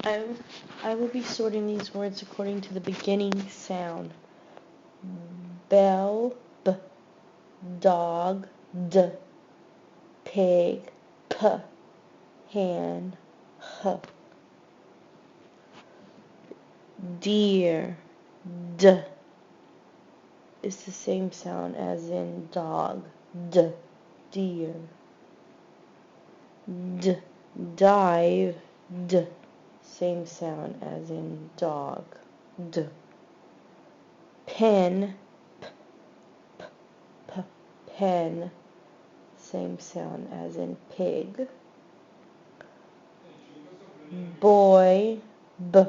I, I will be sorting these words according to the beginning sound. Bell, b, dog, d, pig, p, hen, h, deer, d, is the same sound as in dog, d, deer, d, dive, d, same sound as in dog, d, pen, p, pen, same sound as in pig, boy, b,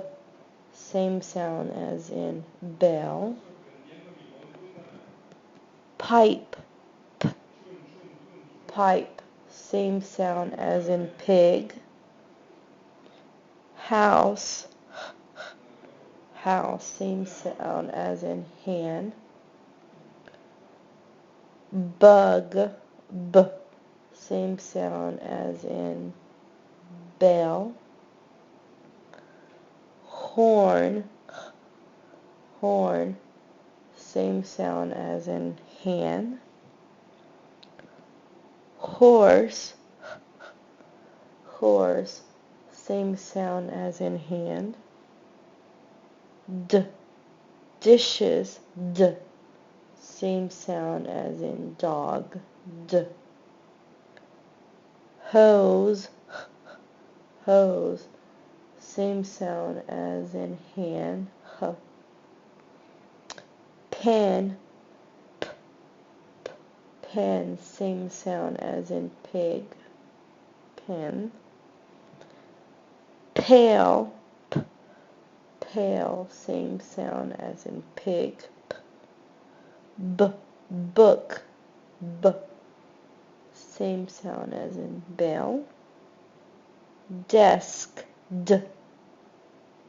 same sound as in bell, pipe, p, pipe, same sound as in pig, house, house, same sound as in hand, bug, b, same sound as in bell, horn, horn, same sound as in hand, horse, horse, same sound as in hand, dishes, d, same sound as in dog, d, hose, hose, same sound as in hand, h, pen, pen, same sound as in pig, pen, pail, pail, same sound as in pig, book, b, same sound as in bell, desk, d,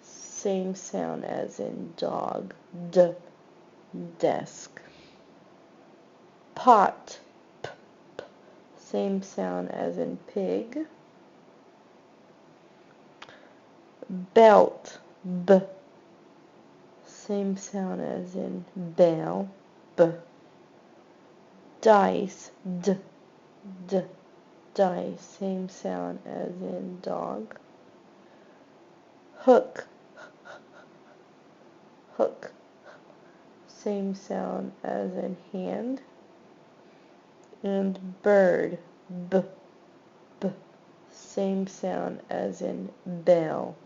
same sound as in dog, d, desk, pot, p, same sound as in pig, belt, b, same sound as in bell, b, dice, d, dice, same sound as in dog, hook, hook, same sound as in hand, and bird, b, same sound as in bell.